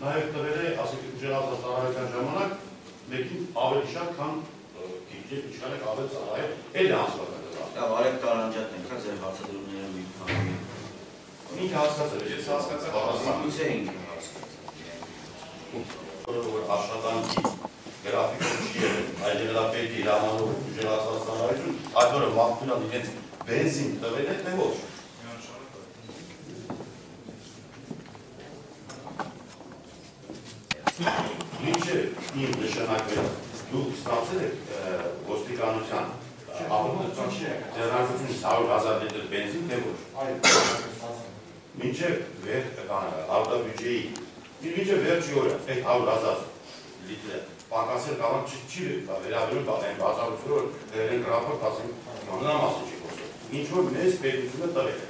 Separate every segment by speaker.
Speaker 1: Նաև տվել է, ասենք ուժեղացած ծառայության ժամանակ մեկին ավելի շատ, քան քիչ իշխանեք ավելի ծառայել, էլ է անձնական դրա։
Speaker 2: Դա Արեգ Տարանջատն ենք, ձեր հարցադրումները մի քանի։
Speaker 1: Ինքը հասկացել է, ես հասկացա,
Speaker 2: ինձ է ինքը հասկացել։
Speaker 1: Որ աշխատանքի գրաֆիկը չի եղել, այլ պետի իրանալով ուժեղացած ծառայություն, այդ օրը մաքուլան իրենց բենզին տվել է, թե ոչ։ Ինչ է իմ նշանակվել, դուք ստացել եք ոստիկանության ձեռնարկություն 100,000 լիտր բենզին, թե ոչ։ Մինչև ավտոբյուջեի, մինչև վերջի օրը, այդ 100,000 լիտրը պակասել կարող չի վերաբերում այն բացառությունը, որ դրել են ռապորտ, ասենք, մանրամասն չի խոսում։ Ինչ որ մեզ պետությունը տվել է։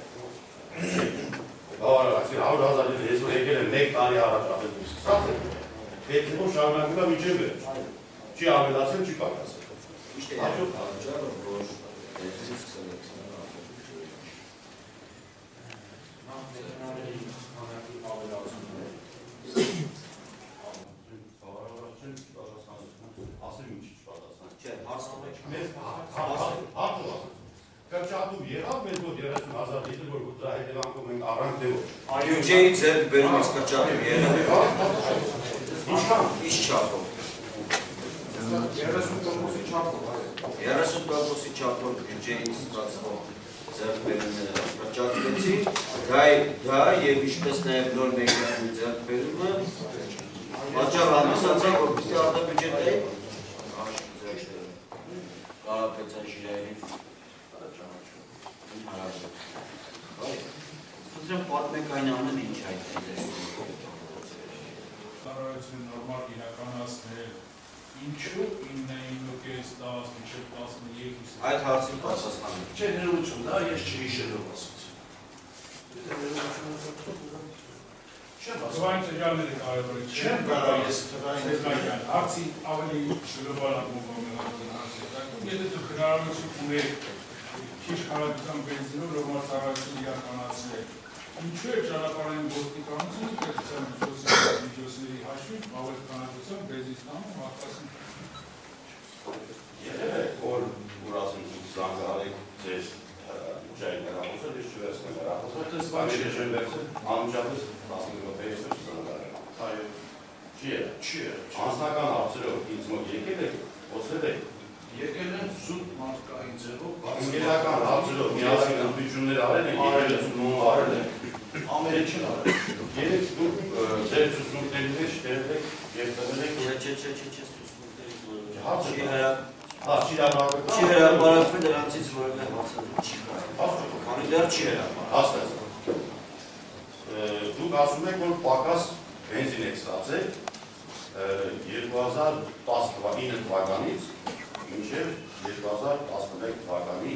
Speaker 1: Բավարար, 100,000 լիտր, ես որ եկել եմ 1 տարի առաջ ապել սկսած է, պետքինով շարունակում է մինչև վերջ։ Չի ավելացել, չի պակասել։
Speaker 2: Իշտ է հաջող հարջարը, որ դեպսից սկսել եք
Speaker 1: Կրճատում եղավ մեզ որ 30,000 լիտր, որ դրա հետևանքով ենք առանց թե ոչ։
Speaker 2: Բյուջեի ձեռք բերումից կրճատում եղավ։
Speaker 1: Ինչքան։
Speaker 2: Ինչ չափով։
Speaker 3: 30%-ի չափով։
Speaker 2: 30%-ի չափով բյուջեից ստացվող ձեռք բերումները կրճատվեցին, դա եւ ինչպես նաեւ նոր մեքենայի ձեռք բերումը պատճառ հանդիսացավ, որպեսզի արտաբյուջետային Կարապետյան Ժիրայրին Ուսրեմ պատմեք այն ամեն ինչ այդ
Speaker 4: Ծառայություն նորմալ իրականացնել ինչու 9.5-10 մինչև 12
Speaker 2: Այդ հարցին պատասխանը
Speaker 3: Չէ, ներողություն, դա ես չհիշելով ասացի Չեմ
Speaker 4: Թվային ծրյալները կարևոր է
Speaker 3: Չեմ կարող ես
Speaker 4: թվային հարցի ավելի գլոբալական Եթե դուք հնարավորություն ունեք քիչ քանակությամբ բենզինով նորմալ ծառայություն իրականացնել, ինչու է ճանապարհային ոստիկանությունը կրթության միջոցների հաշվին ավելի քանակությամբ բենզին ստանում հատկացնում։
Speaker 1: Եղել է, որ ասում դուք զանգահարեք ձեր ուժային հեռախոսը, ես չվերցնեմ հեռախոսը, ես վերցնել անմիջապես 15 րոպեից չզանգահարել։ Այո, չի եղել։ Անձնական հարցերով ինձ մոտ եկել եք, խոսել եք
Speaker 3: Եկել են զուտ մարդկային ձևով
Speaker 1: Ինգերական հարցերով միասին ընդմիջումներ արել են, արել են
Speaker 3: ամեն ինչ արել
Speaker 1: Երեք դուք ձեր ցուցմունքների մեջ տերել եք և տվել եք
Speaker 2: Չէ, ցուցմունքներից
Speaker 1: Չի
Speaker 2: հրապարակվել դրանցից որևէ հարցադրում չի կարելի Քանի դեռ չի հրապարակվել
Speaker 1: Դուք ասում եք, որ պակաս բենզին եք ստացել 2019 թվականից մինչև 2011 թվականի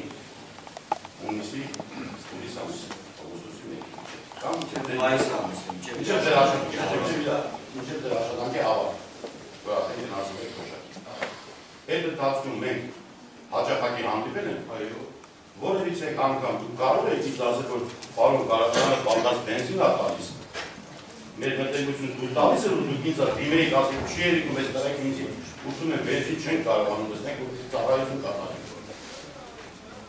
Speaker 1: հունիսի ամսի, օգոստոսի 1-ին կամ
Speaker 2: այս ամսին,
Speaker 1: մինչև դեր աշխատանքի ավարտ, որ ասենք են ասում եք թոշակի։ Այդ ընթացքում մենք հաճախակի հանդիպել են, որևիցե անգամ դուք կարող եք ինձ ասել, որ պարոն Ղարաբաղյանը պակաս բենզին է տալիս, մեր մտերմությունը դուք տալիս են ու դուք ինձ դիմեիք ասեք չի երիկում ես տվեք ինձ ուտում են բենզին չեն կարողանում դստենք որ ծառայություն կատարենք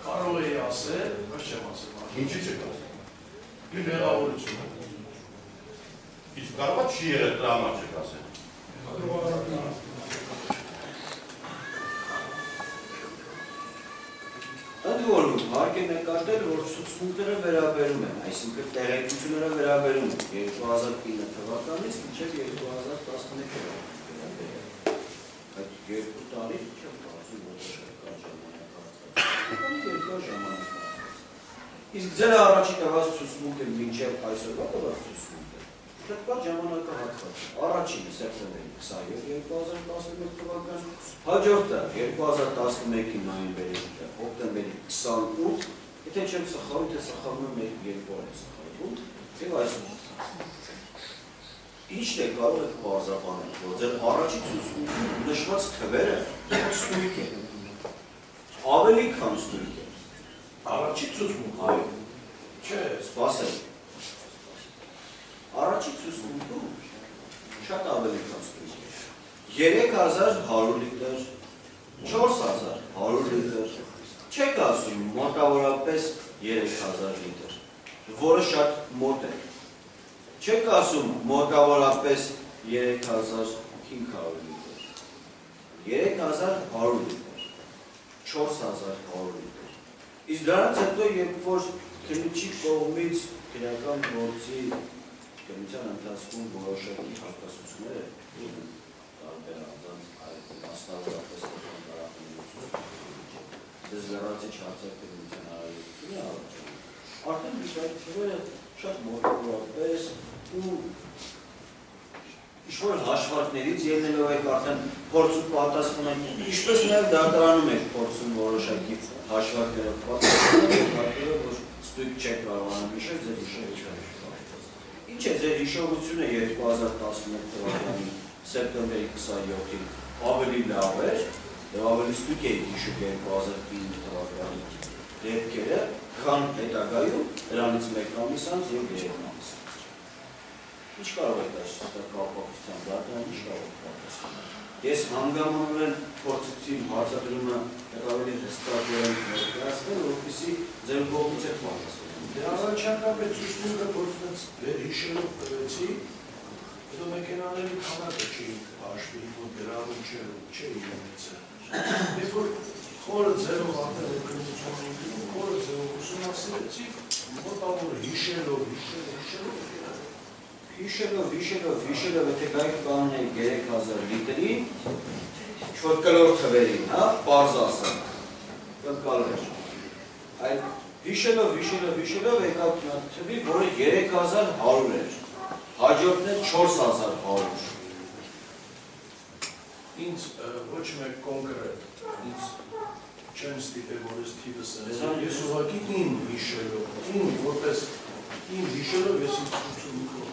Speaker 3: Կարող էի ասել, ոչ չեմ ասել
Speaker 1: Ինչի չեք ասել
Speaker 3: Իմ հեղավորությունը
Speaker 1: Իսկ կարող է չի եղել դրա համար չեք ասել
Speaker 2: Ընդ որում, հարկ է նկատել, որ ցուցմունքները վերաբերում են, այսինքն տեղեկությունները վերաբերում են 2009 թվականից մինչև 2011 Այդ երկու տարի չեմ կարծում, որ շարքան ժամանակ Իսկ ձեր առաջի տված ցուցմունքը մինչև այսօրվա տված ցուցմունքը Շատ ժամանակահատված Առաջինը սեպտեմբերի 27 2011 թվական Հաջորդը 2011-ի նոյեմբերի հոկտեմբերի 28 Եթե չեմ սխալվում, թե սխալվում եմ երկու օր եմ սխալվում Եվ այսօր Ինչն է կարող եք պարզաբանել, որ ձեր առաջի ցուցմունքում նշված թվերը ստույգ են Ավելի քան ստույգ են
Speaker 3: Առաջի ցուցմունք
Speaker 2: Այո
Speaker 3: Չէ
Speaker 2: Սպասել Առաջի ցուցմունքում 3100 լիտր, 4100 լիտր, չեք ասում մոտավորապես 3000 լիտր, որը շատ մոտ է, չեք ասում մոտավորապես 3500 լիտր, 3100 լիտր, 4100 լիտր, իսկ դրանից հետո երբ որ քննիչի կողմից քրեական գործի քննության ընթացքում որոշակի հակասություններ են տարբեր անձանց մասնավորապես դες լրացիչ հարցակնության հարաբերությունը առաջանում, արդեն վիճակի թվերը շատ մոտավորապես ու ինչ-որ հաշվարկներից ելնելով եք արդեն փորձում պատասխանել, ինչպես նաև դատարանում եք փորձում որոշակի հաշվարկներով պատասխանել, որ ստույգ չեք կարողանում հիշել ձեր հիշողությունը։ Ինչ է ձեր հիշողությունը 2011 թվականի սեպտեմբերի 27-ին ավելի լավ էր, և ավելի ստույգ եք հիշում 2009 թվականի դեպքերը, քան հետագայում դրանից մեկ ամիս անց և 3 ամիս անց։ Ինչ կարող եք ասել կապակցությամբ դատարան, ինչ կարող եք պատասխանել։ Ես հանգամանորեն փորձեցի հարցադրումը ավելի հստակ ներկայացնել, որպեսզի ձեր կողմից եք պատասխանել։
Speaker 3: Առաջնակապես ուսումնը փորձեց վերհիշելով տվեցի, հետո մեքենաների քանակը չի հաշվի, որ գրավում չէ իրենիցը։ Երբ որ խորը ձևով արդեն քննություն ունենում, խորը ձևով ուսումնասիրեցի, մոտավոր հիշելով, եթե
Speaker 2: գայք կանոնել 3000 լիտրի, ինչ-որ կլոր թվերին, պարզ ասան, կլկալվեր։ Այլ հիշելով եկավ թվի, որը 3100 էր, հաջորդն է 4100։
Speaker 3: ինձ ոչ մեկ կոնկրետ, ինձ չեմ ստիպել, որ ես թիվը սենց, ես ուղղակի իմ հիշելով, որպես իմ հիշելով ես ինձ ուսումնքով